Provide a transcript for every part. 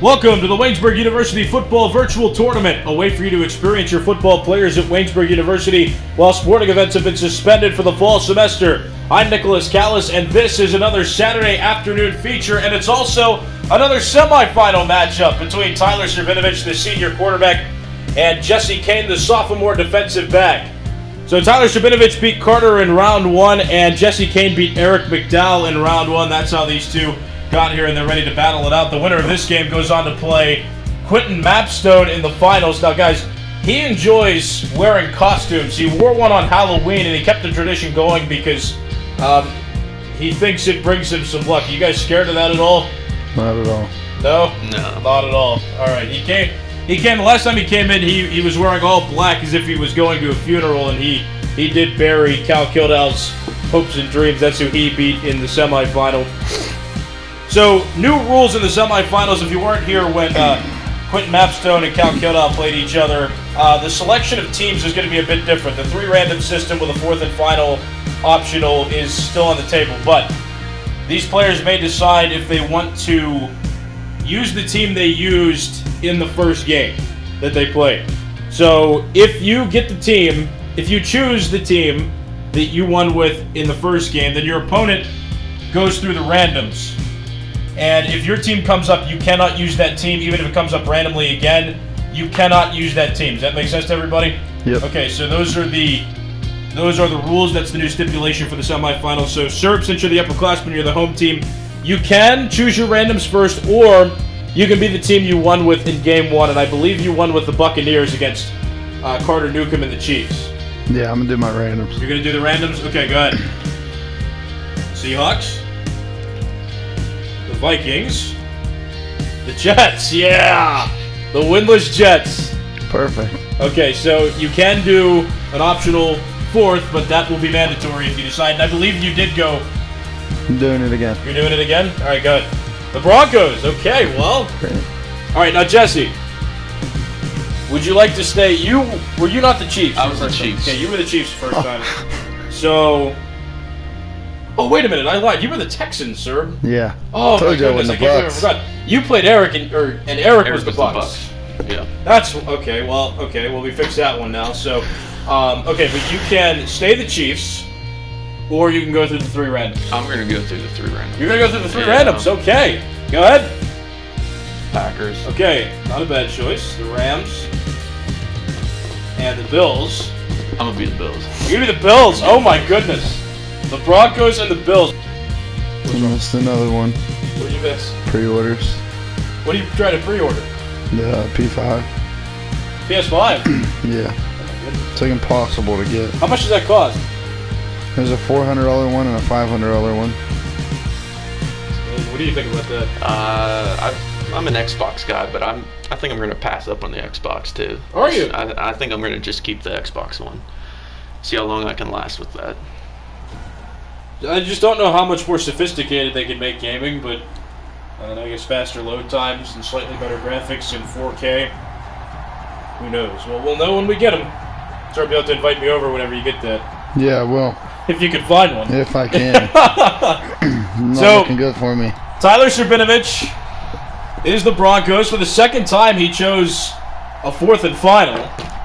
Welcome to the Waynesburg University Football Virtual Tournament, a way for you to experience your football players at Waynesburg University while sporting events have been suspended for the fall semester. I'm Nicholas Callis, and this is another Saturday afternoon feature, and it's also another semifinal matchup between Tyler Srbinovich, the senior quarterback, and Jesse Cain, the sophomore defensive back. So Tyler Srbinovich beat Carter in round one, and Jesse Cain beat Eric McDowell in round one. That's how these two got here, and they're ready to battle it out. The winner of this game goes on to play Quintin Mapstone in the finals. Now, guys, he enjoys wearing costumes. He wore one on Halloween, and he kept the tradition going because he thinks it brings him some luck. You guys scared of that at all? Not at all. No? No. Not at all. All right. He came. The last time he came in, he was wearing all black as if he was going to a funeral, and he did bury Cal Kildall's hopes and dreams. That's who he beat in the semifinal. So, new rules in the semifinals. If you weren't here when Quintin Mapstone and Cal Kildall played each other, the selection of teams is going to be a bit different. The three random system with a fourth and final optional is still on the table, but these players may decide if they want to use the team they used in the first game that they played. So, if you choose the team that you won with in the first game, then your opponent goes through the randoms. And if your team comes up, you cannot use that team. Even if it comes up randomly again, you cannot use that team. Does that make sense to everybody? Yep. Okay, so those are the rules. That's the new stipulation for the semifinals. So, Serb, since you're the upperclassman, you're the home team, you can choose your randoms first, or you can be the team you won with in game one. And I believe you won with the Buccaneers against Carter Newcomb and the Chiefs. Yeah, I'm going to do my randoms. You're going to do the randoms? Okay, go ahead. Seahawks. The Vikings. The Jets, yeah! The winless Jets. Perfect. Okay, so you can do an optional fourth, but that will be mandatory if you decide. And I believe you did go. I'm doing it again. You're doing it again? All right, good. The Broncos, okay, well. Great. All right, now Jesse, would you like to stay? Were you not the Chiefs? I was the Chiefs. Okay, you were the Chiefs the first time. So. Oh, wait a minute, I lied. You were the Texans, sir. Yeah. Oh, Told my you I goodness, wasn't I the can't believe I Bucks. forgot. You played Eric, and Eric was the Bucks. Yeah. That's okay. Well, we fixed that one now. So, okay, but you can stay the Chiefs, or you can go through the three randoms. I'm going to go through the three randoms. You're gonna go through the three Yeah. randoms. Okay, go ahead. Packers. Okay, not a bad choice. The Rams and the Bills. I'm going to be the Bills. You're gonna be the Bills. Oh my goodness. The Broncos and the Bills. I missed another one. What did you miss? Pre-orders. What do you try to pre-order? The P5. PS5. Yeah. It's like impossible to get. How much does that cost? There's a $400 one and a $500 one. What do you think about that? I'm an Xbox guy, but I think I'm going to pass up on the Xbox too. Are you? I think I'm going to just keep the Xbox one. See how long I can last with that. I just don't know how much more sophisticated they can make gaming, but I guess faster load times and slightly better graphics in 4K. Who knows? Well, we'll know when we get them. So you'll be able to invite me over whenever you get that. Yeah, well, If you can find one. if I can. Not So- looking good for me. Tyler Srbinovich is the Broncos. For the second time, he chose a fourth and final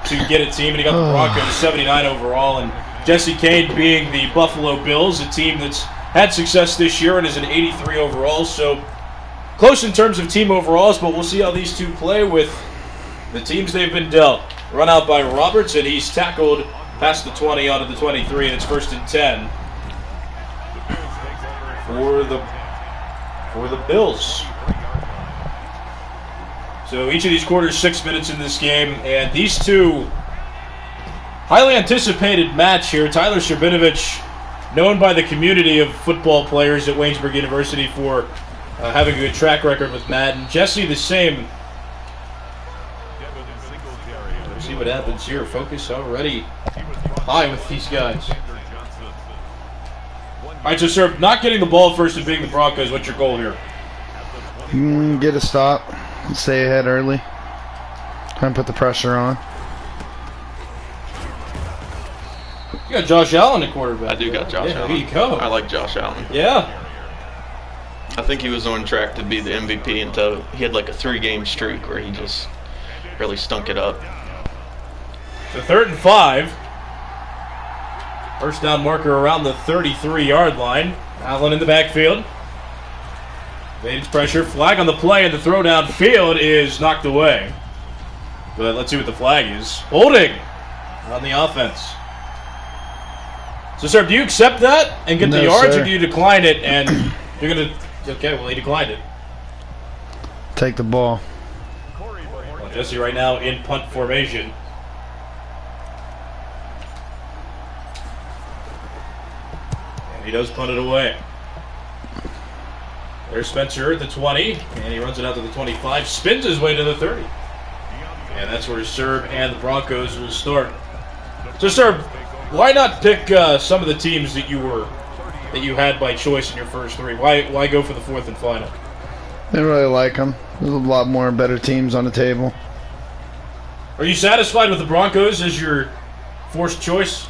to get a team, and he got the Broncos 79 overall. And Jesse Cain being the Buffalo Bills, a team that's had success this year and is an 83 overall. So close in terms of team overalls, but we'll see how these two play with the teams they've been dealt. Run out by Roberts, and he's tackled past the 20 onto the 23, and it's 1st and 10 for the Bills. So each of these quarters 6 minutes in this game, and these two highly anticipated match here. Tyler Srbinovich, known by the community of football players at Waynesburg University for having a good track record with Madden. Jesse, the same. Let's see what happens here. Focus already high with these guys. All right, so sir, not getting the ball first and being the Broncos, what's your goal here? Get a stop. Stay ahead early. Try and put the pressure on. You got Josh Allen at quarterback. I do got Josh Allen. There you go. I like Josh Allen. Yeah. I think he was on track to be the MVP until he had like a 3-game streak where he just really stunk it up. So 3rd and 5. First down marker around the 33-yard line. Allen in the backfield. Evades pressure. Flag on the play, and the throw downfield is knocked away. But let's see what the flag is. Holding on the offense. So, sir, do you accept that and get the yards, or do you decline it and you're going to... Okay, well, he declined it. Take the ball. Well, Jesse right now in punt formation. And he does punt it away. There's Spencer at the 20, and he runs it out to the 25, spins his way to the 30. And that's where Serb and the Broncos will start. So, Serb, why not pick some of the teams that you had by choice in your first 3? Why go for the 4th and final? Didn't really like them. There's a lot more better teams on the table. Are you satisfied with the Broncos as your forced choice?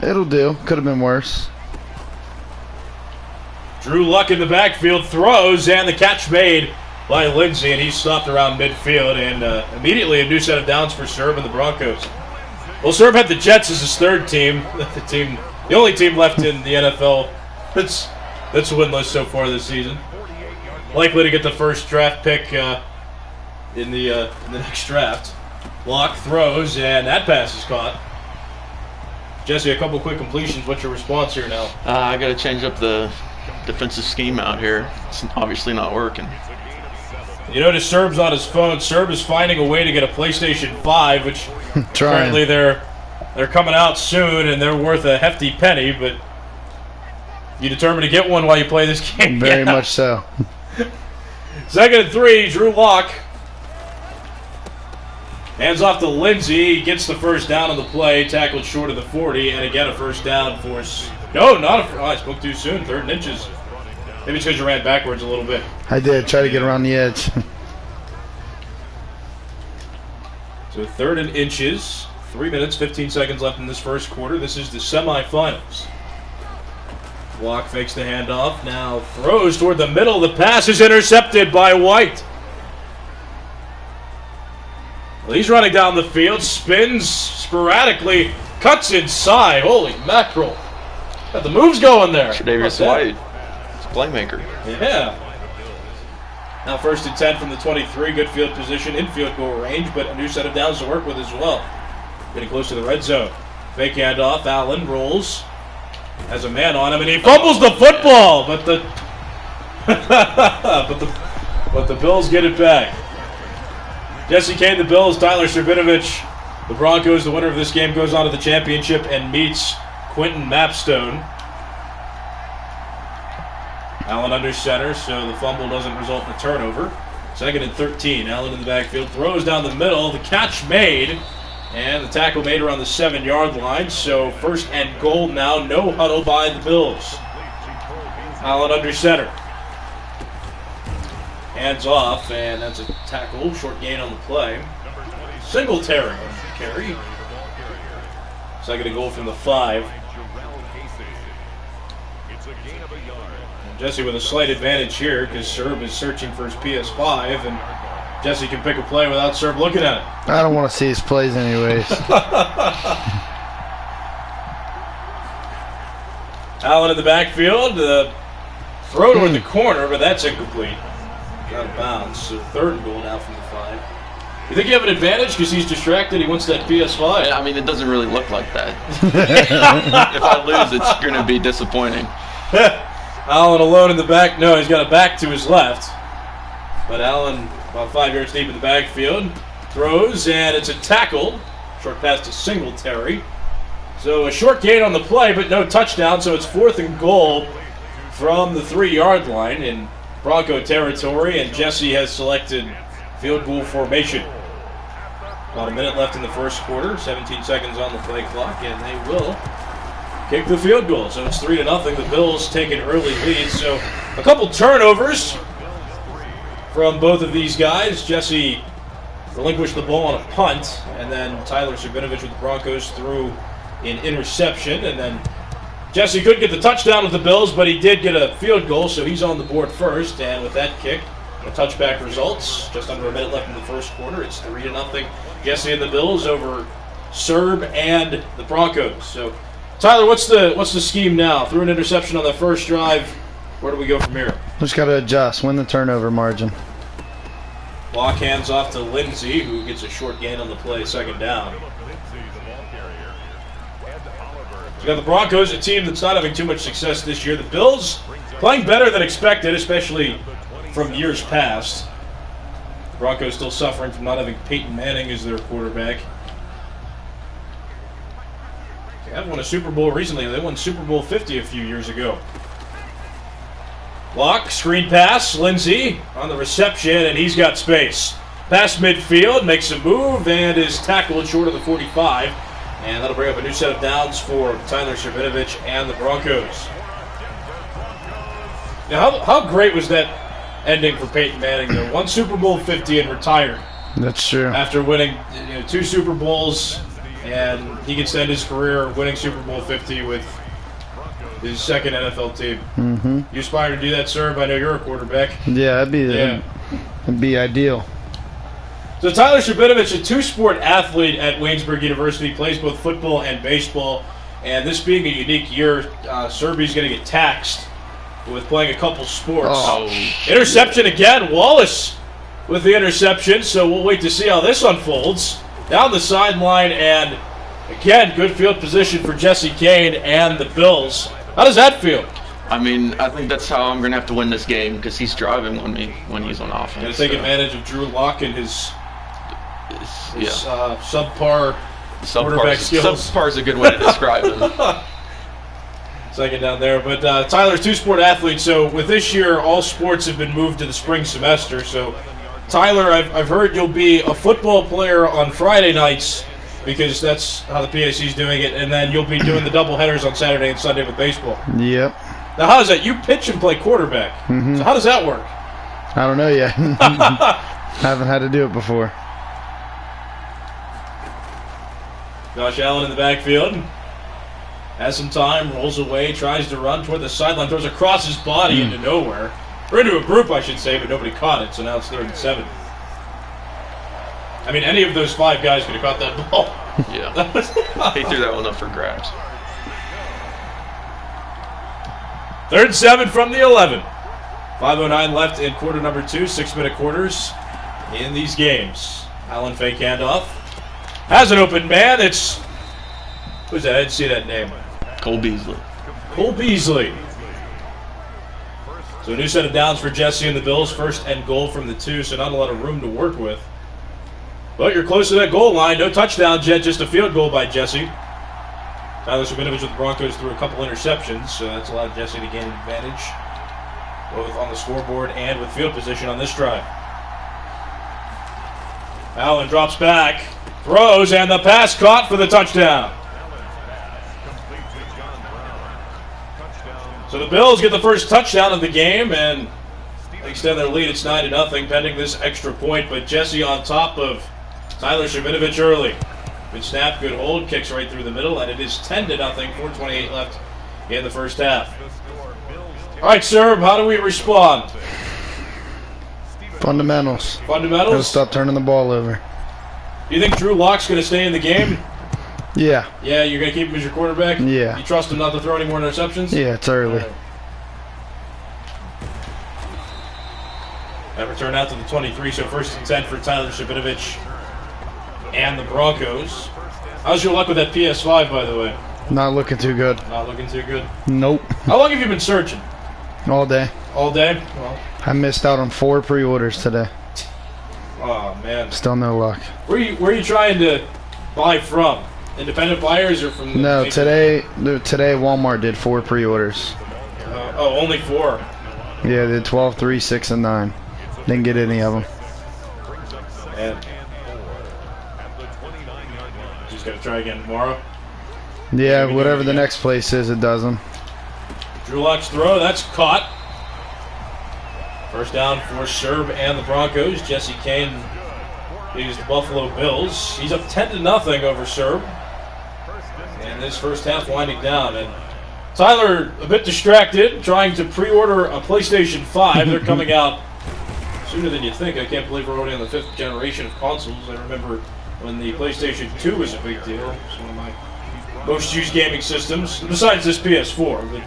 It'll do. Could have been worse. Drew Luck in the backfield, throws, and the catch made by Lindsey, and he's stopped around midfield, and immediately a new set of downs for Serb and the Broncos. Well, Serb had the Jets as his 3rd team, the only team left in the NFL that's winless so far this season. Likely to get the first draft pick in the next draft. Luck throws, and that pass is caught. Jesse, a couple quick completions. What's your response here now? I got to change up the defensive scheme out here. It's obviously not working. You notice Serb's on his phone. Serb is finding a way to get a PlayStation 5, which apparently they're coming out soon, and they're worth a hefty penny, but you determined to get one while you play this game? Very much so. 2nd and 3, Drew Lock. Hands off to Lindsey. He gets the first down on the play, tackled short of the 40, and again a first down for... No, not a... Oh, I spoke too soon. 3rd and inches. Maybe it's because you ran backwards a little bit. I did. Try to get around the edge. So 3rd and inches. 3 minutes, 15 seconds left in this first quarter. This is the semifinals. Block fakes the handoff. Now throws toward the middle. The pass is intercepted by White. Well, he's running down the field. Spins sporadically. Cuts inside. Holy mackerel. Got the moves going there. Tre'Davious White. It's a playmaker. Yeah. Now 1st and 10 from the 23. Good field position. Infield goal range, but a new set of downs to work with as well. Getting close to the red zone. Fake handoff. Allen rolls. Has a man on him, and he fumbles the football, but the but the Bills get it back. Jesse Cain, the Bills. Tyler Srbinovich, the Broncos. The winner of this game goes on to the championship and meets Quintin Mapstone. Allen under center, so the fumble doesn't result in a turnover. 2nd and 13. Allen in the backfield, throws down the middle. The catch made, and the tackle made around the 7-yard line. So 1st and goal now. No huddle by the Bills. Allen under center. Hands off, and that's a tackle. Short gain on the play. Singletary on the carry. 2nd and goal from the 5. Jesse with a slight advantage here because Serb is searching for his PS5, and Jesse can pick a play without Serb looking at it. I don't want to see his plays anyways. Allen in the backfield. Throw toward the corner, but that's incomplete. Out of bounds. So 3rd and goal now from the 5. You think you have an advantage because he's distracted? He wants that PS5. Yeah, I mean, it doesn't really look like that. If I lose, it's going to be disappointing. Allen alone in the back. No, he's got a back to his left. But Allen about 5 yards deep in the backfield. Throws, and it's a tackle. Short pass to Singletary. So a short gain on the play, but no touchdown. So it's 4th and goal from the 3-yard line in Bronco territory. And Jesse has selected field goal formation. About a minute left in the first quarter. 17 seconds on the play clock, and they will kick the field goal. So it's 3-0. The Bills take an early lead. So a couple turnovers from both of these guys. Jesse relinquished the ball on a punt, and then Tyler Srbinovich with the Broncos threw an interception, and then Jesse could get the touchdown with the Bills, but he did get a field goal, so he's on the board first. And with that kick, the touchback results. Just under a minute left in the first quarter. It's 3-0. Jesse and the Bills over Serb and the Broncos. So, Tyler, what's the scheme now? Threw an interception on the first drive. Where do we go from here? Just got to adjust. Win the turnover margin. Block hands off to Lindsey, who gets a short gain on the play, second down. So you got the Broncos, a team that's not having too much success this year. The Bills playing better than expected, especially from years past. The Broncos still suffering from not having Peyton Manning as their quarterback. They haven't won a Super Bowl recently. They won Super Bowl 50 a few years ago. Block, screen pass, Lindsey on the reception, and he's got space. Pass midfield, makes a move, and is tackled short of the 45. And that'll bring up a new set of downs for Tyler Srbinovich and the Broncos. Now, how great was that ending for Peyton Manning, though? Won Super Bowl 50 and retired. That's true. After winning 2 Super Bowls, and he can end his career winning Super Bowl 50 with his second NFL team. Mm-hmm. You aspire to do that, Serb? I know you're a quarterback. Yeah, that'd be ideal. So Tyler Srbinovich, a two-sport athlete at Waynesburg University, plays both football and baseball. And this being a unique year, Serby's going to get taxed with playing a couple sports. Oh. Interception again. Wallace with the interception. So we'll wait to see how this unfolds. Down the sideline, and again, good field position for Jesse Cain and the Bills. How does that feel? I mean, I think that's how I'm going to have to win this game because he's driving when he's on offense. Going to take advantage of Drew Lock and his subpar quarterback skills. Subpar is a good way to describe him. Second down there. But Tyler's two-sport athlete, so with this year, all sports have been moved to the spring semester. So, Tyler, I've heard you'll be a football player on Friday nights because that's how the PAC's doing it, and then you'll be doing the doubleheaders on Saturday and Sunday with baseball. Yep. Now, how is that? You pitch and play quarterback. Mm-hmm. So how does that work? I don't know yet. Haven't had to do it before. Josh Allen in the backfield. Has some time, rolls away, tries to run toward the sideline, throws across his body into nowhere. Or into a group, I should say, but nobody caught it, so now it's 3rd and 7. I mean, any of those 5 guys could have caught that ball. Yeah. He threw that one up for grabs. 3rd and 7 from the 11. 5:09 left in quarter number 2, 6-minute quarters in these games. Allen fake handoff. Has an open man. It's... Who's that? I didn't see that name. Cole Beasley. Cole Beasley. So a new set of downs for Jesse and the Bills. 1st and goal from the 2, so not a lot of room to work with. But you're close to that goal line. No touchdowns yet, just a field goal by Jesse. Tyler Srbinovich with the Broncos threw a couple interceptions, so that's allowed Jesse to gain an advantage, both on the scoreboard and with field position on this drive. Allen drops back, throws, and the pass caught for the touchdown. So the Bills get the first touchdown of the game and extend their lead. It's 9-0 pending this extra point, but Jesse on top of Tyler Srbinovich early. Good snap, good hold, kicks right through the middle, and it is 10-0, 4:28 left in the first half. All right, Serb, how do we respond? Fundamentals. Fundamentals? Gotta stop turning the ball over. Do you think Drew Lock's going to stay in the game? Yeah. Yeah, you're going to keep him as your quarterback? Yeah. You trust him not to throw any more interceptions? Yeah, it's early. That return out to the 23, so 1st and 10 for Tyler Srbinovich and the Broncos. How's your luck with that PS5, by the way? Not looking too good. Not looking too good? Nope. How long have you been searching? All day. All day? Well, I missed out on 4 pre-orders today. oh, man. Still no luck. Where are you trying to buy from? Independent buyers or from the... No, today Walmart did 4 pre-orders. Only 4. Yeah, they did 12, 3, 6, and 9. Didn't get any of them. Man. Just got to try again tomorrow? Yeah, whatever the next place is, it does them. Drew Lock's throw, that's caught. First down for Serb and the Broncos. Jesse Cain leads the Buffalo Bills. He's up 10-0 over Serb. And this first half winding down. And Tyler, a bit distracted, trying to pre-order a PlayStation 5. They're coming out sooner than you think. I can't believe we're already on the 5th generation of consoles. I remember when the PlayStation 2 was a big deal. It's one of my most used gaming systems, besides this PS4. But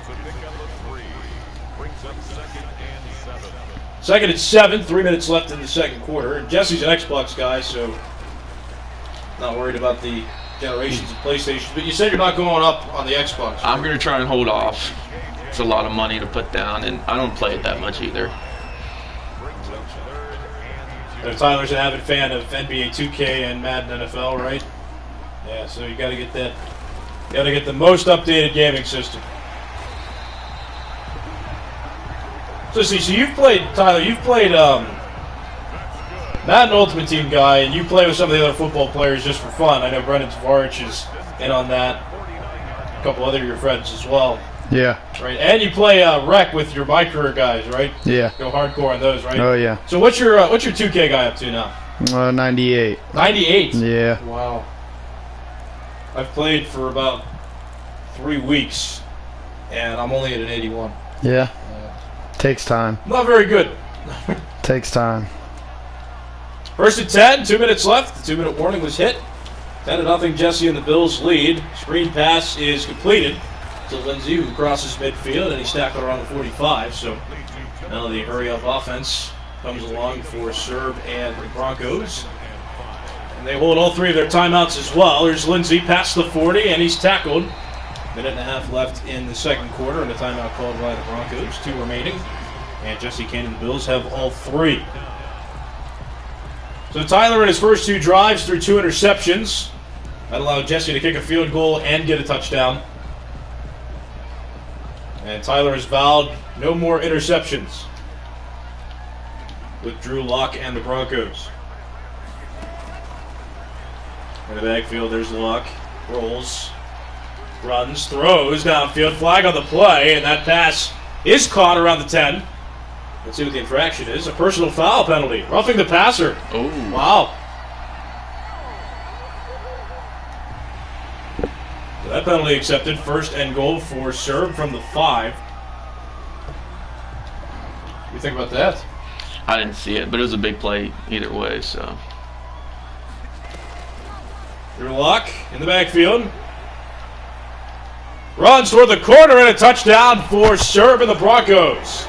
second and 7, 3 minutes left in the second quarter. And Jesse's an Xbox guy, so not worried about the generations of PlayStation. But you said you're not going up on the Xbox. Right? I'm going to try and hold off. It's a lot of money to put down, and I don't play it that much either. Tyler's an avid fan of NBA 2K and Madden NFL, right? Yeah, so you got to get that. You got to get the most updated gaming system. So you've played, Tyler. You've played Madden Ultimate Team guy, and you play with some of the other football players just for fun. I know Brendan Tavarich is in on that. A couple other of your friends as well. Yeah. Right, and you play Rec with your My Career guys, right? Yeah. Go hardcore on those, right? Oh yeah. So what's your 2K guy up to now? 98. 98. Yeah. Wow. I've played for about 3 weeks, and I'm only at an 81. Yeah. Takes time. Not very good. Takes time. First and 10, 2 minutes left. The 2-minute warning was hit. 10-0, Jesse and the Bills lead. Screen pass is completed to Lindsey, who crosses midfield, and he's tackled around the 45. So now the hurry-up offense comes along for Serb and the Broncos. And they hold all 3 of their timeouts as well. There's Lindsey past the 40, and he's tackled. Minute and a half left in the second quarter, and a timeout called by the Broncos. 2 remaining. And Jesse Cain and the Bills have all 3. So Tyler in his first 2 drives threw 2 interceptions. That allowed Jesse to kick a field goal and get a touchdown. And Tyler has vowed no more interceptions with Drew Lock and the Broncos. In the backfield, there's Lock. Rolls. Runs. Throws downfield. Flag on the play. And that pass is caught around the 10. Let's see what the infraction is. A personal foul penalty. Roughing the passer. Oh. Wow. So that penalty accepted. First and goal for Serb from the 5. What do you think about that? I didn't see it, but it was a big play either way, so. Drew Lock in the backfield. Runs toward the corner and a touchdown for Serb and the Broncos.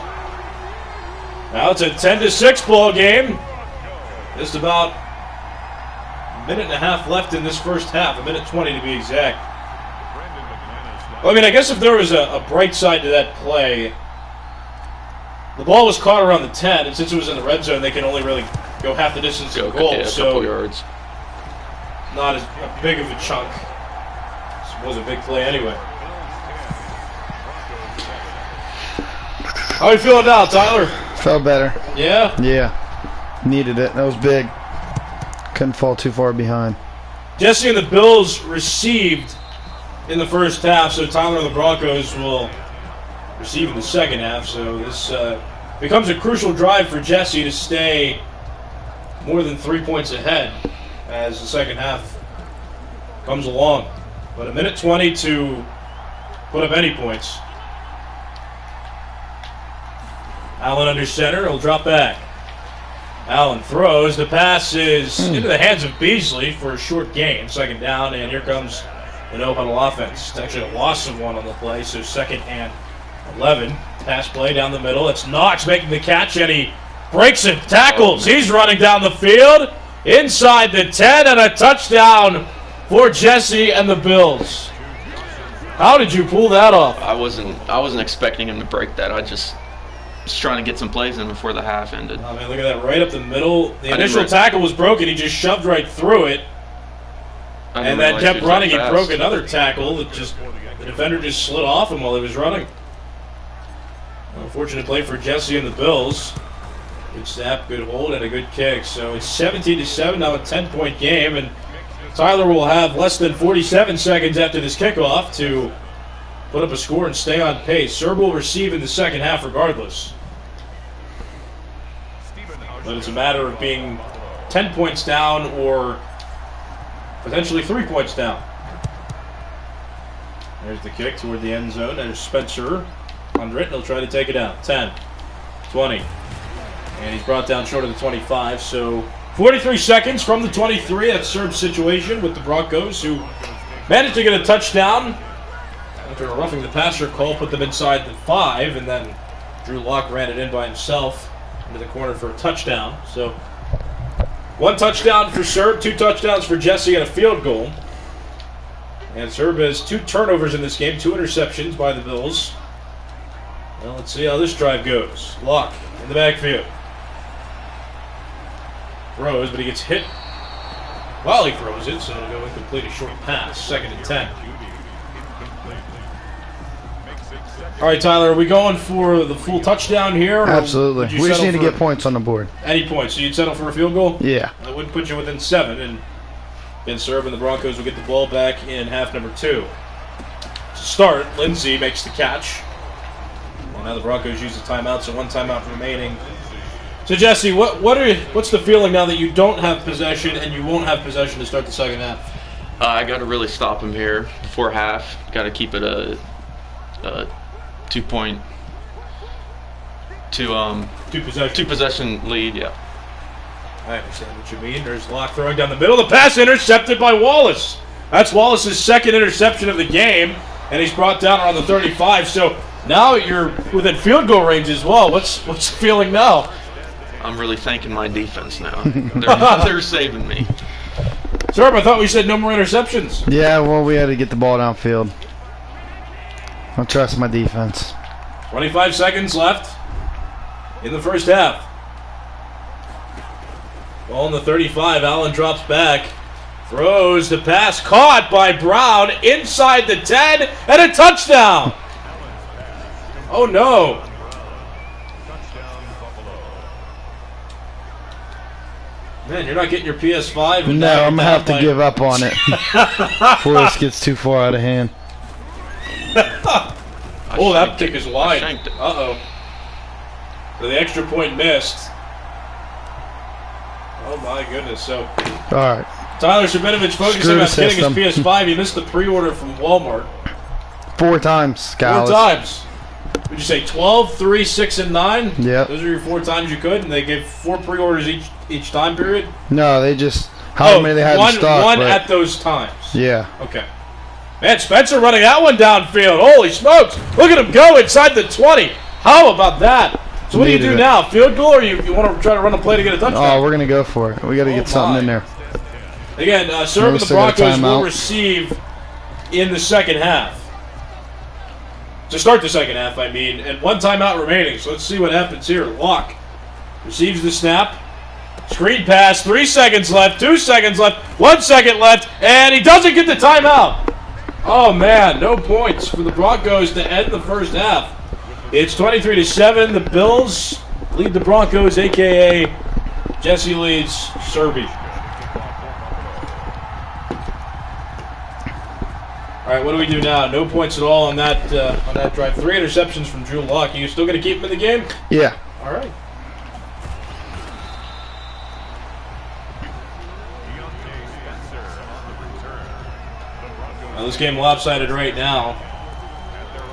Now it's a 10-6 ball game. Just about a minute and a half left in this first half. 1:20 to be exact. Well, I mean, I guess if there was a bright side to that play, the ball was caught around the 10, and since it was in the red zone, they can only really go half the distance to the goal. Yeah, a so couple yards. not as big of a chunk. This was a big play anyway. How are you feeling now, Tyler? Felt better. Yeah? Yeah. Needed it. That was big. Couldn't fall too far behind. Jesse and the Bills received in the first half, so Tyler and the Broncos will receive in the second half. So this becomes a crucial drive for Jesse to stay more than 3 points ahead as the second half comes along. But 1:20 to put up any points. Allen under center, he'll drop back. Allen throws, the pass is into the hands of Beasley for a short gain. Second down, and here comes the no-huddle offense. It's actually a loss of 1 on the play, so 2nd and 11. Pass play down the middle. It's Knox making the catch, and he breaks it, tackles. He's running down the field, inside the 10, and a touchdown for Jesse and the Bills. How did you pull that off? I wasn't expecting him to break that. I just trying to get some plays in before the half ended. Oh man, look at that, right up the middle. The initial tackle was broken. He just shoved right through it, and then kept running. He broke another tackle. That just the defender just slid off him while he was running. Unfortunate play for Jesse and the Bills. Good snap, good hold, and a good kick. So it's 17-7 now, a 10-point game, and Tyler will have less than 47 seconds after this kickoff to put up a score and stay on pace. Serb will receive in the second half regardless. But it's a matter of being 10 points down or potentially 3 points down. There's the kick toward the end zone. There's Spencer under it, and he'll try to take it out. 10, 20. And he's brought down short of the 25, so 43 seconds from the 23. That's Serb's situation with the Broncos, who managed to get a touchdown after a roughing the passer call, put them inside the 5, and then Drew Lock ran it in by himself into the corner for a touchdown. So 1 touchdown for Serb, 2 touchdowns for Jesse, and a field goal. And Serb has 2 turnovers in this game, 2 interceptions by the Bills. Well, let's see how this drive goes. Lock in the backfield. Throws, but he gets hit while he throws it, so it'll go incomplete, a short pass. 2nd and 10. All right, Tyler, are we going for the full touchdown here? Absolutely. We just need to get points on the board. Any points. So you'd settle for a field goal? Yeah. That would put you within 7, and Ben Serb and the Broncos will get the ball back in half number 2. To start, Lindsey makes the catch. And now the Broncos use the timeout, so 1 timeout remaining. So Jesse, what's the feeling now that you don't have possession and you won't have possession to start the second half? I got to really stop him here before half. Got to keep it a 2 possession lead. Yeah. I understand what you mean. There's Lock throwing down the middle. The pass intercepted by Wallace. That's Wallace's 2nd interception of the game, and he's brought down around the 35. So now you're within field goal range as well. What's the feeling now? I'm really thanking my defense now. They're saving me. Serb, I thought we said no more interceptions. Yeah, well, we had to get the ball downfield. I trust my defense. 25 seconds left in the first half. Ball in the 35. Allen drops back. Throws the pass. Caught by Brown inside the 10. And a touchdown. Oh, no. Man, you're not getting your PS5? And no, I'm going to have to give up on it before this gets too far out of hand. Oh, that kick is wide. Uh-oh. So the extra point missed. Oh, my goodness. So, all right. Getting his PS5. He missed the pre-order from Walmart. 4 times, guys. 4 times. Would you say 12, 3, 6, and 9? Yep. Those are your 4 times you could, and they gave 4 pre-orders each time period? No, they just, how many they had in stock. One at those times. Yeah. Okay. Man, Spencer running that one downfield. Holy smokes. Look at him go inside the 20. How about that? So what do you do now? Field goal, or you want to try to run a play to get a touchdown? Oh, we're going to go for it. We got to get something in there. Again, Serb and the Broncos will receive in the second half. To start the second half, I mean, and 1 timeout remaining. So let's see what happens here. Lock receives the snap. Screen pass, 3 seconds left, 2 seconds left, 1 second left, and he doesn't get the timeout. Oh, man, no points for the Broncos to end the first half. It's 23-7. The Bills lead the Broncos, a.k.a. Jesse leads Serby. All right, what do we do now? No points at all on that drive. 3 interceptions from Drew Lock. Are you still going to keep him in the game? Yeah. All right. Well, this game lopsided right now.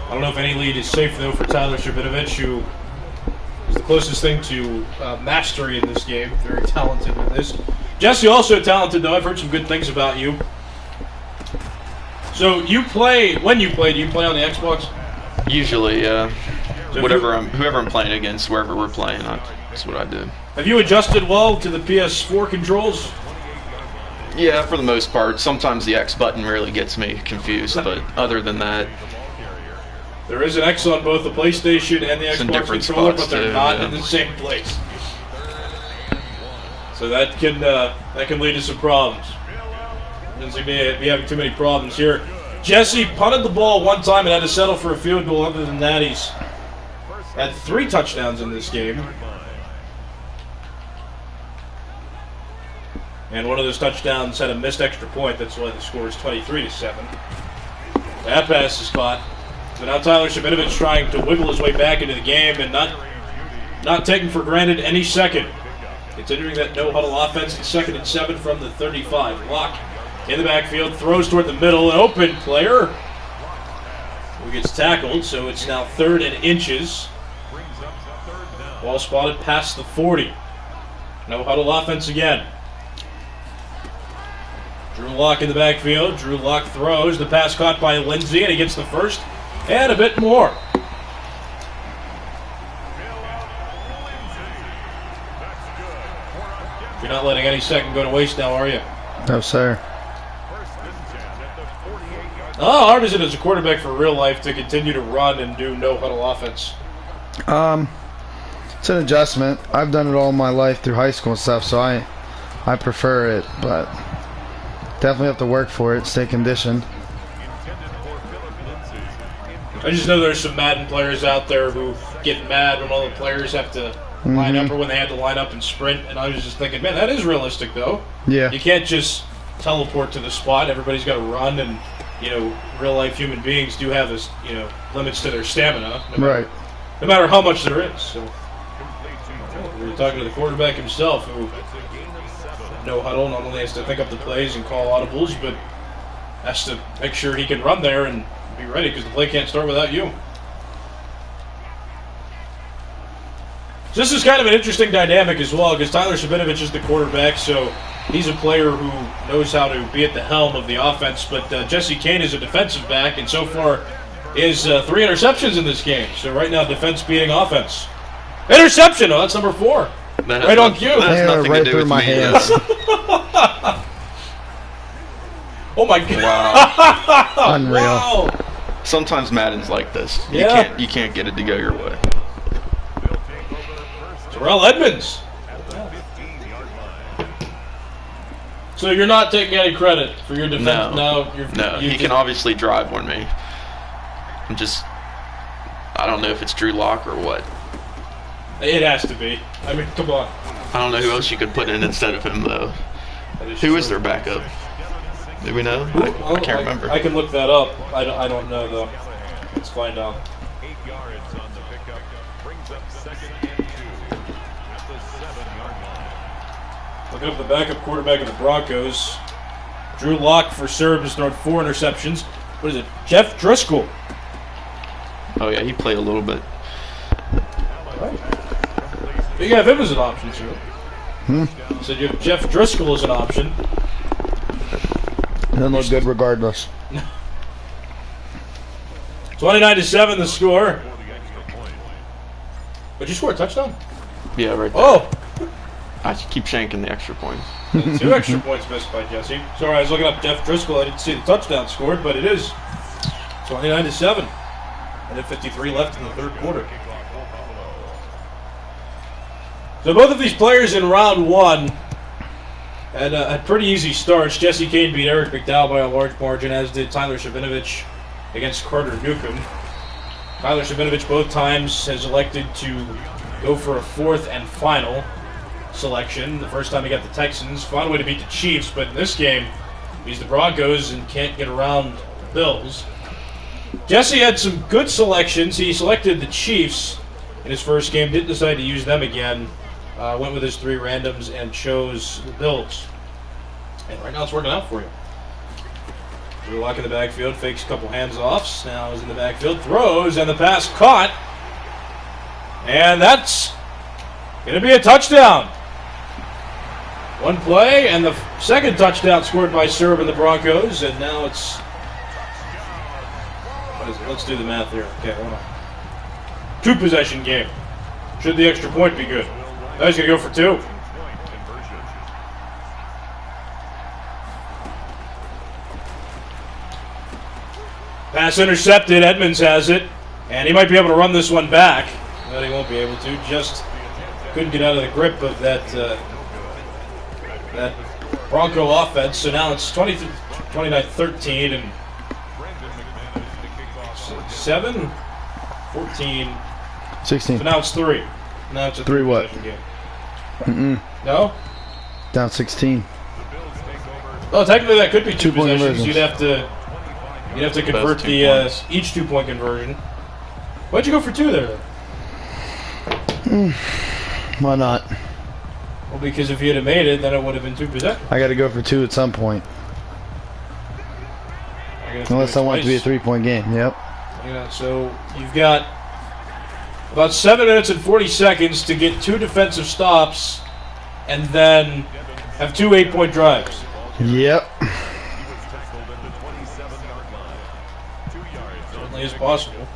I don't know if any lead is safe, though, for Tyler Srbinovich, who is the closest thing to mastery in this game. Very talented with this. Jesse also talented, though. I've heard some good things about you. So you play, when you play, do you play on the Xbox? Usually, yeah. So whoever I'm playing against, wherever we're playing, that's what I do. Have you adjusted well to the PS4 controls? Yeah, for the most part. Sometimes the X button really gets me confused, but other than that... There is an X on both the PlayStation and the Xbox controller, but they're not in the same place. So that can lead to some problems. Doesn't seem to be having too many problems here. Jesse punted the ball 1 time and had to settle for a field goal. Other than that, he's had 3 touchdowns in this game. And one of those touchdowns had a missed extra point. That's why the score is 23-7. That pass is caught. So now Tyler Srbinovich trying to wiggle his way back into the game and not taking for granted any second. Considering that no-huddle offense, it's 2nd and 7 from the 35. Lock in the backfield, throws toward the middle, an open player. who gets tackled, so it's now 3rd and inches. Ball spotted past the 40. No huddle offense again. Drew Lock in the backfield. Drew Lock throws. The pass caught by Lindsey, and he gets the first and a bit more. You're not letting any second go to waste now, are you? No, sir. How hard is it as a quarterback for real life to continue to run and do no huddle offense? It's an adjustment. I've done it all my life through high school and stuff, so I prefer it, but definitely have to work for it, stay conditioned. I just know there's some Madden players out there who get mad when all the players have to line up or when they have to line up and sprint, and I was just thinking, man, that is realistic, though. Yeah. You can't just teleport to the spot. Everybody's got to run, and, real-life human beings do have this, limits to their stamina. Right. No matter how much there is. So, we were talking to the quarterback himself, who no huddle, not only has to think up the plays and call audibles, but has to make sure he can run there and be ready, because the play can't start without you. So this is kind of an interesting dynamic as well, because Tyler Srbinovich is the quarterback, so he's a player who knows how to be at the helm of the offense, but Jesse Cain is a defensive back, and so far is 3 interceptions in this game. So right now, defense beating offense. Interception! Oh, that's number 4. Right on cue. That has nothing right to do through with my me. hands. Oh my God! Wow. Unreal. Wow. Sometimes Madden's like this. Yeah. You can't get it to go your way. Terrell Edmonds. So you're not taking any credit for your defense? No, No. he can obviously drive on me. I don't know if it's Drew Lock or what. It has to be. I mean, come on. I don't know who else you could put in instead of him, though. Who is their backup? Do we know? I can't remember. I can look that up. I don't know, though. Let's find out. 8 yards on the pickup. Brings up 2nd and 2 at the 7-yard line. Looking up the backup quarterback of the Broncos. Drew Lock for Serb has thrown 4 interceptions. What is it? Jeff Driscoll. Oh, yeah, he played a little bit. Right. You have him as an option, too. So you have Jeff Driscoll as an option. Doesn't look good regardless. 29-7 the score. But you score a touchdown? Yeah, right there. Oh! I keep shanking the extra points. 2 extra points missed by Jesse. Sorry, I was looking up Jeff Driscoll. I didn't see the touchdown scored, but it is 29-7. And then 53 left in the 3rd quarter. So both of these players in round 1 had pretty easy starts. Jesse Cain beat Eric McDowell by a large margin, as did Tyler Srbinovich against Carter Newcomb. Tyler Srbinovich both times has elected to go for a 4th and final selection. The first time he got the Texans, found a way to beat the Chiefs, but in this game, he's the Broncos and can't get around the Bills. Jesse had some good selections. He selected the Chiefs in his first game, didn't decide to use them again. Went with his 3 randoms and chose the Bills. And right now it's working out for you. Drew Lock in the backfield, fakes a couple hands-offs. Now is in the backfield, throws, and the pass caught. And that's going to be a touchdown. 1 play, and the second touchdown scored by Serb and the Broncos. And now it's... What is it? Let's do the math here. Okay, hold on. 2-possession game. Should the extra point be good? Now he's going to go for 2. Pass intercepted. Edmonds has it. And he might be able to run this one back. But he won't be able to. Just couldn't get out of the grip of that that Bronco offense. So now it's 29-13 and 7, 14. 16. So now it's 3. Now it's a 3 what? Game. No? Down 16. Oh, technically that could be 2 2-point possessions. conversions. You'd have to convert Best 2 the points. each 2-point conversion. Why'd you go for 2 there? Then? Why not? Well, because if you had made it, then it would have been 2 possessions. I got to go for 2 at some point. Unless I want it to be a 3-point game. Yep. So you've got about 7 minutes and 40 seconds to get 2 defensive stops and then have 2 8-point drives. Yep. Certainly is possible.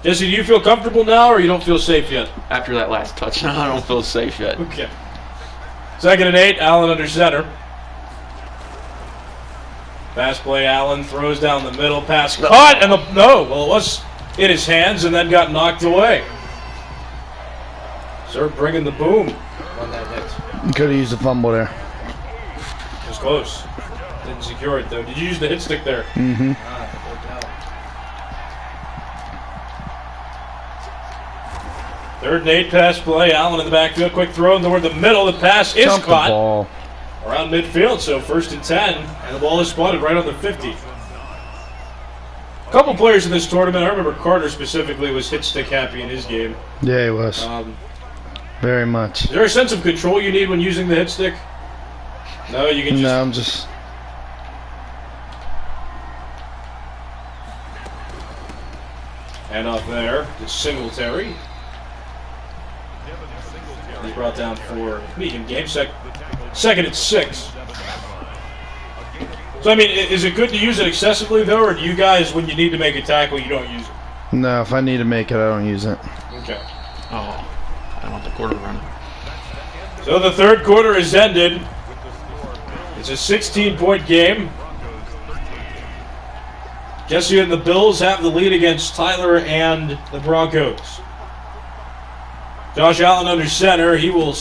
Jesse, do you feel comfortable now or you don't feel safe yet? After that last touchdown, I don't feel safe yet. Okay. 2nd and 8, Allen under center. Pass play, Allen throws down the middle, pass caught, and it was in his hands and then got knocked away. Serb bringing the boom on that hit. Could have used a fumble there. It was close. Didn't secure it though. Did you use the hit stick there? Mm-hmm. Third and 8 pass play. Allen in the backfield. Quick throw toward the middle. The pass is Jump the caught ball. around midfield. So 1st and 10. And the ball is spotted right on the 50. A couple players in this tournament. I remember Carter specifically was hit stick happy in his game. Yeah, he was. Very much. Is there a sense of control you need when using the hit stick? No, you can just... No, I'm just... Hand off there to Singletary. He's brought down for medium game. 2nd and 6. So, I mean, is it good to use it excessively, though, or do you guys, when you need to make a tackle, you don't use it? No, if I need to make it, I don't use it. Okay. Oh, I don't want the quarter run. So the 3rd quarter is ended. It's a 16-point game. Jesse and the Bills have the lead against Tyler and the Broncos. Josh Allen under center. He will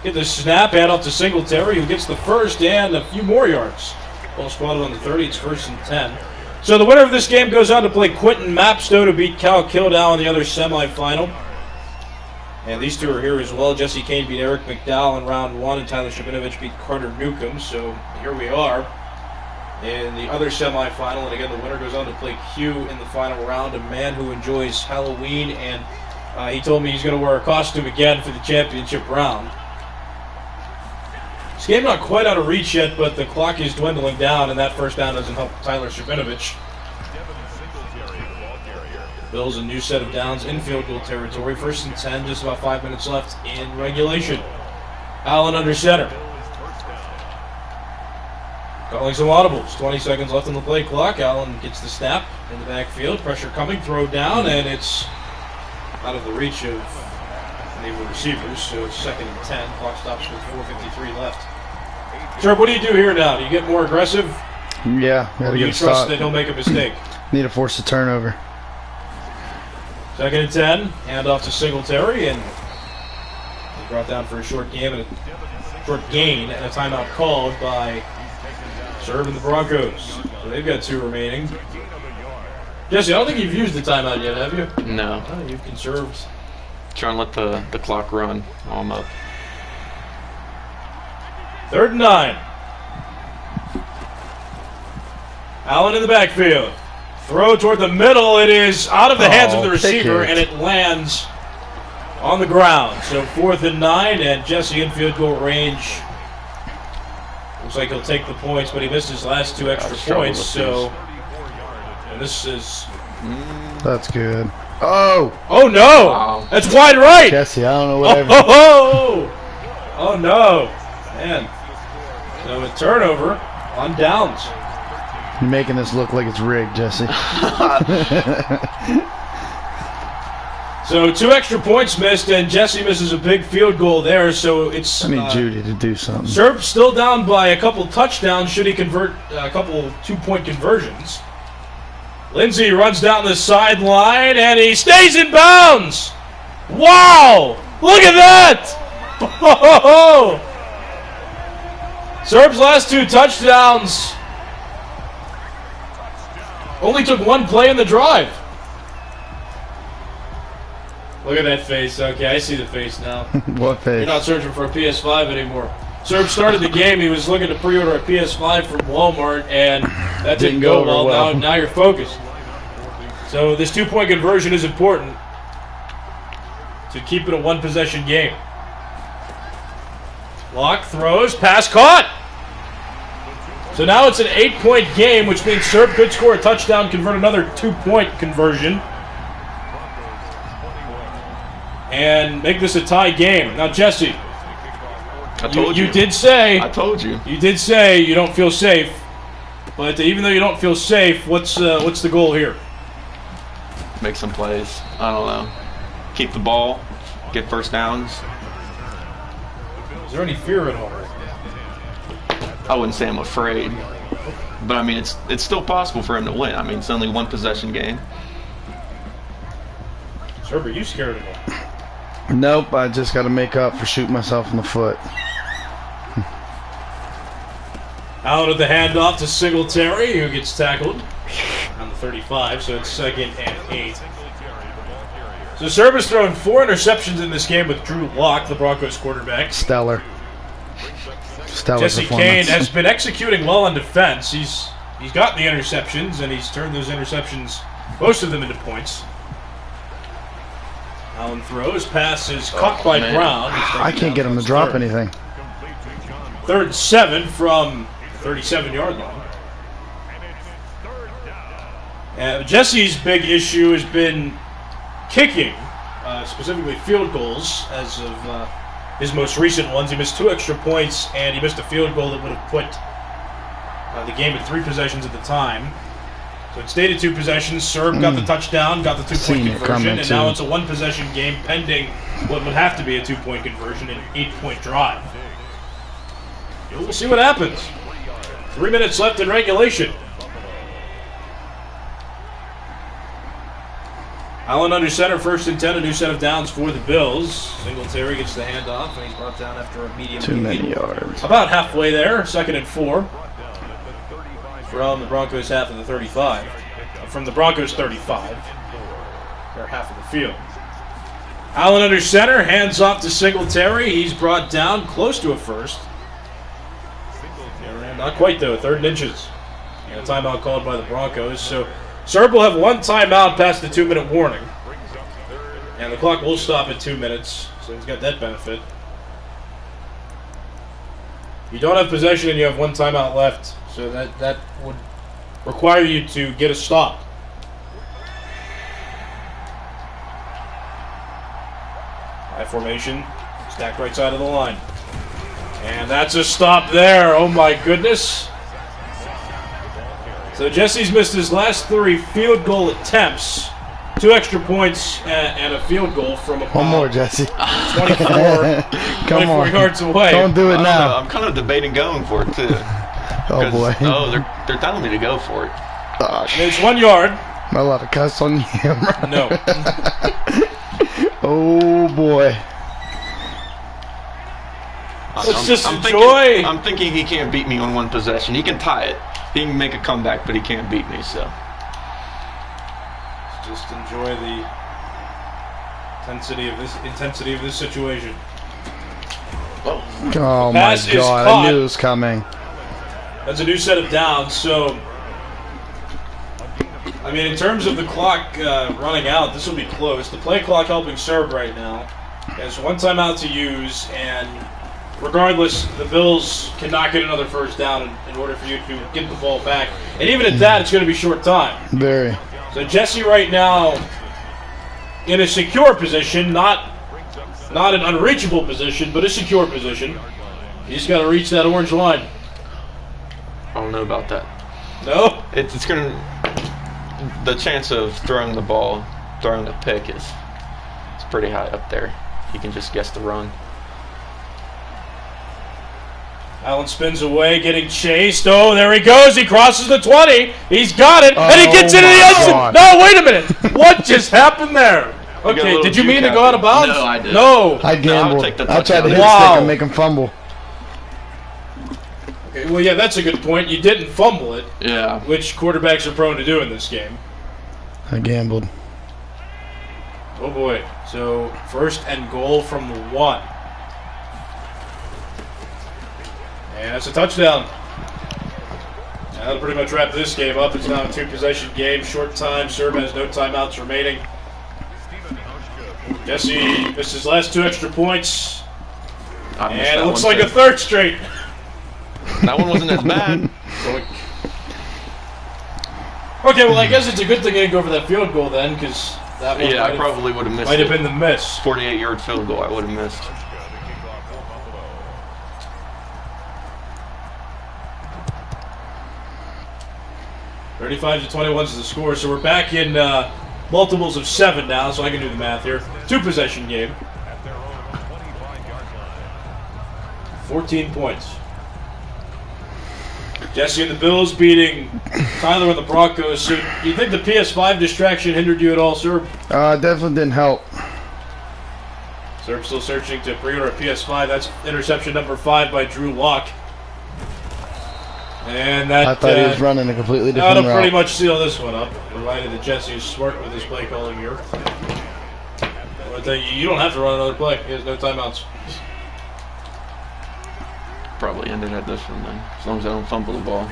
get the snap, hand off to Singletary, who gets the first and a few more yards. Ball spotted on the 30. It's 1st and 10. So the winner of this game goes on to play Quintin Mapstone, who beat Cal Kildow in the other semifinal. And these two are here as well. Jesse Cain beat Eric McDowell in round 1, and Tyler Srbinovich beat Carter Newcomb. So here we are in the other semifinal. And again, the winner goes on to play Q in the final round, a man who enjoys Halloween. And he told me he's going to wear a costume again for the championship round. This game not quite out of reach yet, but the clock is dwindling down, and that first down doesn't help Tyler Srbinovich. Bills a new set of downs in field goal territory. 1st and 10, just about 5 minutes left in regulation. Allen under center. Calling some audibles. 20 seconds left on the play clock. Allen gets the snap in the backfield. Pressure coming, throw down, and it's out of the reach of any of the receivers. So it's 2nd and 10. Clock stops with 4:53 left. Sure, what do you do here now? Do you get more aggressive? Yeah, Or do you trust that he'll make a mistake? Need to force a turnover. 2nd and 10, hand off to Singletary, and he's brought down for a short gain and a timeout called by Serb and the Broncos. So they've got 2 remaining. Jesse, I don't think you've used the timeout yet, have you? No. Oh, you've conserved. Trying to let the clock run while I'm up. 3rd and 9. Allen in the backfield. Throw toward the middle. It is out of the hands of the receiver, and it lands on the ground. So 4th and 9, and Jesse in field goal range. Looks like he'll take the points, but he missed his last 2 extra points. So, and this is. That's good. Oh! Oh no! Wow. That's wide right. Jesse, I don't know whatever. Oh no! Man. So a turnover on downs. You're making this look like it's rigged, Jesse. So 2 extra points missed, and Jesse misses a big field goal there. So it's I need Judy to do something. Serb still down by a couple touchdowns. Should he convert a couple 2-point conversions? Lindsey runs down the sideline, and he stays in bounds. Wow! Look at that! Oh! Serb's last 2 touchdowns only took 1 play in the drive. Look at that face. Okay, I see the face now. What face? You're not searching for a PS5 anymore. Serb started the game. He was looking to pre-order a PS5 from Walmart, and that didn't go well. Now you're focused. So this 2-point conversion is important to keep it a 1-possession game. Locke throws, pass caught. So now it's an 8-point game, which means Serb could score a touchdown, convert another 2-point conversion, and make this a tie game. Now, Jesse, I told you. You did say. I told you. You did say you don't feel safe, but even though you don't feel safe, what's the goal here? Make some plays. I don't know. Keep the ball. Get first downs. Is there any fear at all? I wouldn't say I'm afraid, but I mean it's still possible for him to win. I mean it's only one possession game. Serb, are you scared at all? Nope, I just got to make up for shooting myself in the foot. Out of the handoff to Singletary, who gets tackled on the 35, so it's 2nd and 8. So Serb has thrown 4 interceptions in this game with Drew Lock, the Broncos quarterback. Stellar Jesse performance. Cain has been executing well on defense. He's got the interceptions, and he's turned those interceptions, most of them, into points. Allen throws, pass is caught by Brown. I can't get him to drop anything. 3rd and 7 from the 37-yard line. Jesse's big issue has been kicking, specifically field goals, as of his most recent ones. He missed 2 extra points, and he missed a field goal that would have put the game at 3 possessions at the time. So it stayed at 2 possessions. Serb got the touchdown, got the 2-point conversion, and now it's a 1-possession game pending what would have to be a 2-point conversion and an 8-point drive. We'll see what happens. 3 minutes left in regulation. Allen under center, 1st and 10, a new set of downs for the Bills. Singletary gets the handoff, and he's brought down after a medium. Too many yards. About halfway there, 2nd and 4. From the Broncos half of the 35. From the Broncos 35. They're half of the field. Allen under center, hands off to Singletary. He's brought down close to a first. Not quite though, 3rd and inches. And a timeout called by the Broncos. So Serb will have 1 timeout past the 2-minute warning. And the clock will stop at 2 minutes. So he's got that benefit. You don't have possession and you have 1 timeout left. So that would require you to get a stop. High formation, stacked right side of the line. And that's a stop there. Oh my goodness. So Jesse's missed his last 3 field goal attempts. 2 extra points and a field goal from about 1 more, Jesse. 24 yards away. Don't do it now. I'm kind of debating going for it too. Oh boy. Oh, they're telling me to go for it. Gosh. It's 1 yard. Am I allowed to cuss on you? No. Oh boy. Let's just enjoy. I'm thinking he can't beat me on 1 possession. He can tie it. He can make a comeback, but he can't beat me. So just enjoy the intensity of this situation. Oh my Pass is God! caught. I knew it was coming. That's a new set of downs. So, I mean, in terms of the clock running out, this will be close. The play clock helping Serb right now. Has 1 timeout to use, and regardless, the Bills cannot get another first down in order for you to get the ball back. And even at that, it's going to be short time. Very. So Jesse right now in a secure position, not an unreachable position, but a secure position. He's got to reach that orange line. I don't know about that. No? It's gonna. The chance of throwing the ball, throwing a pick it's pretty high up there. You can just guess the run. Allen spins away, getting chased. Oh, there he goes. He crosses the 20. He's got it, and he gets into the end zone. No, wait a minute. What just happened there? Okay, did you mean to go out of bounds? No, I didn't. No. I gambled. take the I tried to hit touchdown. a stick Wow. and make him fumble. Okay, well, yeah, that's a good point. You didn't fumble it, Yeah. which quarterbacks are prone to do in this game. I gambled. Oh, boy. So, 1st and goal from the 1. And it's a touchdown. That'll pretty much wrap this game up. It's now a 2-possession game. Short time. Serb has no timeouts remaining. Jesse missed his last 2 extra points. I missed And it that looks one like too. a 3rd straight. That one wasn't as bad. Okay, well, I guess it's a good thing I didn't go for that field goal then, because that one Yeah, I probably would have missed it. might have been the miss. 48-yard field goal I would have missed. 35-21 is the score, so we're back in multiples of 7 now, so I can do the math here. 2-possession game. At their own 25-yard line. 14 points. Jesse and the Bills beating Tyler and the Broncos. So, do you think the PS5 distraction hindered you at all, sir? Definitely didn't help. Sir, I'm still searching to pre-order a PS5. That's interception number 5 by Drew Lock. And that I thought he was running a completely different that'll route. pretty much seal this one up, provided that Jesse is smart with his play calling here. But you don't have to run another play. He has no timeouts. Probably ended at this one then, as long as I don't fumble the ball.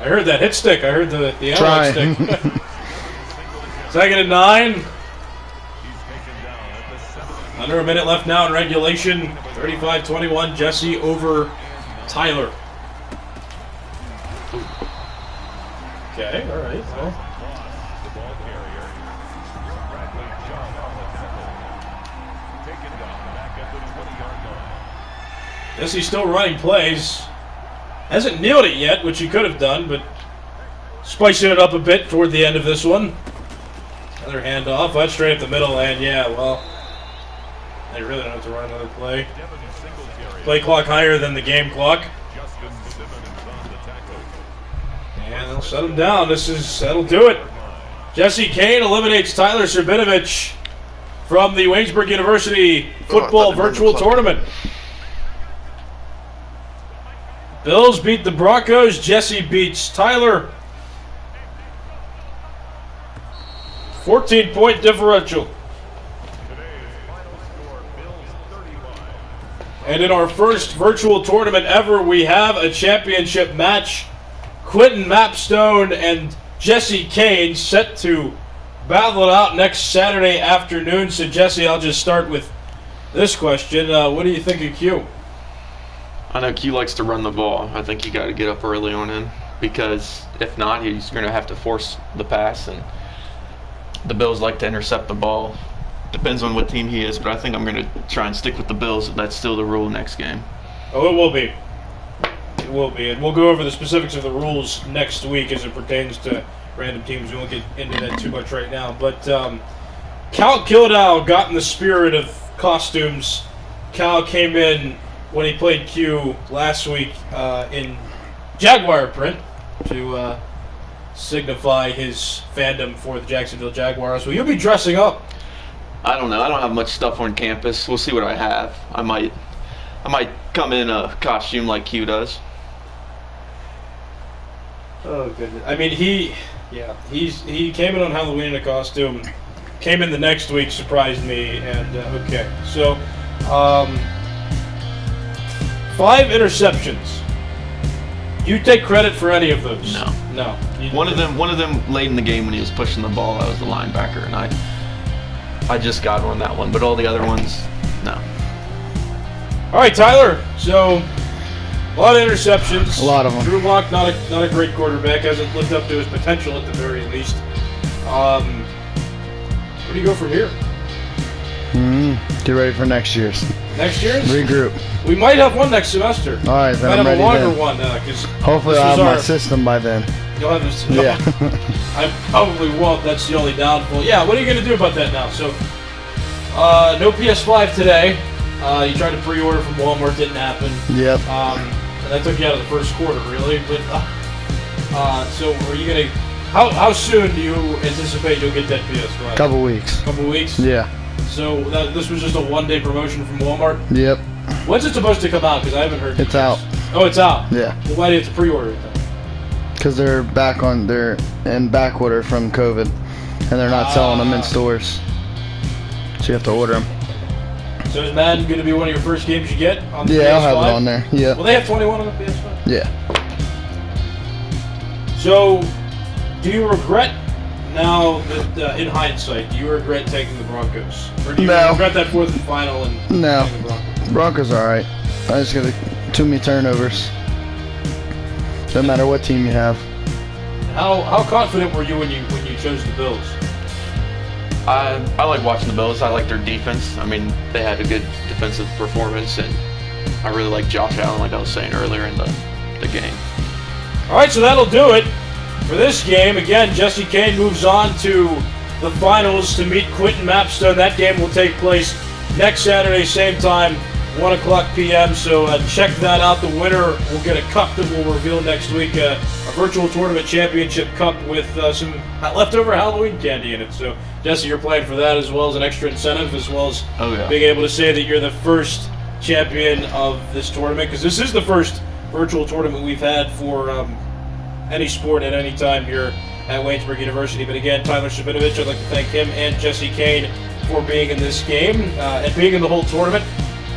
I heard that hit stick. I heard the Try. analog stick. 2nd and 9. Under a minute left now in regulation. 35-21. Jesse over Tyler. Okay, all right. Well. The ball carrier. Bradley Chubb on the tackle. Taken down back at the 20-yard line. Jesse's still running plays. Hasn't nailed it yet, which he could have done, but spicing it up a bit toward the end of this one. Another handoff. That's straight up the middle, and yeah, well, they really don't have to run another play. Play clock higher than the game clock. Justin Simmons on the tackle. And they'll shut him down. That'll do it. Jesse Cain eliminates Tyler Srbinovich from the Waynesburg University Football Virtual Tournament. Bills beat the Broncos. Jesse beats Tyler. 14-point differential. And in our first virtual tournament ever, we have a championship match. Quintin Mapstone and Jesse Cain set to battle it out next Saturday afternoon. So, Jesse, I'll just start with this question. What do you think of Q? I know Q likes to run the ball. I think you got to get up early on him, because if not, he's going to have to force the pass, and the Bills like to intercept the ball. Depends on what team he is, but I think I'm going to try and stick with the Bills. That's still the rule next game. Oh, it will be. It will be. And we'll go over the specifics of the rules next week as it pertains to random teams. We won't get into that too much right now. But Cal Kildow got in the spirit of costumes. Cal came in when he played Q last week in Jaguar print to signify his fandom for the Jacksonville Jaguars. Will you be dressing up? I don't know. I don't have much stuff on campus. We'll see what I have. I might come in a costume like Q does. Oh goodness! I mean, he came in on Halloween in a costume. Came in the next week, surprised me, and okay. So, 5 interceptions. Do you take credit for any of those? No. No. One of them late in the game when he was pushing the ball. I was the linebacker, and I just got on that one. But all the other ones, no. All right, Tyler. So, a lot of interceptions. A lot of them. Drew Lock, not a great quarterback. Hasn't lived up to his potential at the very least. Where do you go from here? Get ready for next year's. Next year's? Regroup. We might have one next semester. All right, then Might I'm have ready a longer then. one because Hopefully I'll have my system by then. You'll have this. Yeah. I probably won't. That's the only downfall. Yeah. What are you going to do about that now? So, no PS5 today. You tried to pre-order from Walmart, didn't happen. Yep. And that took you out of the first quarter, really. But so, are you going to? How soon do you anticipate you'll get that PS5? Couple weeks. Couple weeks. Yeah. So this was just a one-day promotion from Walmart. Yep. When's it supposed to come out? Because I haven't heard. It's out. Oh, it's out. Yeah. Well, why do you have to pre-order it then? Because they're in back order from COVID, and they're not selling them in stores. So you have to order them. So is Madden going to be one of your first games you get on the PS5? Yeah, I'll have it on there. Yeah. Well, they have 21 on the PS5. Yeah. So, do you regret now that in hindsight, do you regret taking the Broncos, or do you No. regret that fourth and final and No. taking the Broncos? Broncos are alright. I just gotta too many turnovers. No matter what team you have. How confident were you when you chose the Bills? I like watching the Bills. I like their defense. I mean, they had a good defensive performance, and I really like Josh Allen, like I was saying earlier in the game. All right, so that'll do it for this game. Again, Jesse Cain moves on to the finals to meet Quintin Mapstone. That game will take place next Saturday, same time, 1 o'clock p.m. So check that out. The winner will get a cup that we'll reveal next week, a virtual tournament championship cup with some leftover Halloween candy in it. So, Jesse, you're playing for that as well as an extra incentive, as well as being able to say that you're the first champion of this tournament, because this is the first virtual tournament we've had for any sport at any time here at Waynesburg University. But again, Tyler Srbinovich, I'd like to thank him and Jesse Cain for being in this game and being in the whole tournament.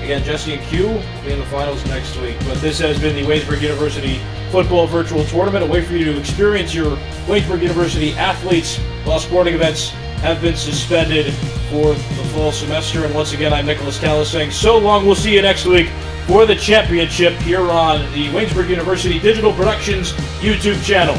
Again, Jesse and Q will be in the finals next week. But this has been the Waynesburg University Football Virtual Tournament, a way for you to experience your Waynesburg University athletes while sporting events have been suspended for the fall semester. And once again, I'm Nicholas Callis saying so long. We'll see you next week for the championship here on the Waynesburg University Digital Productions YouTube channel.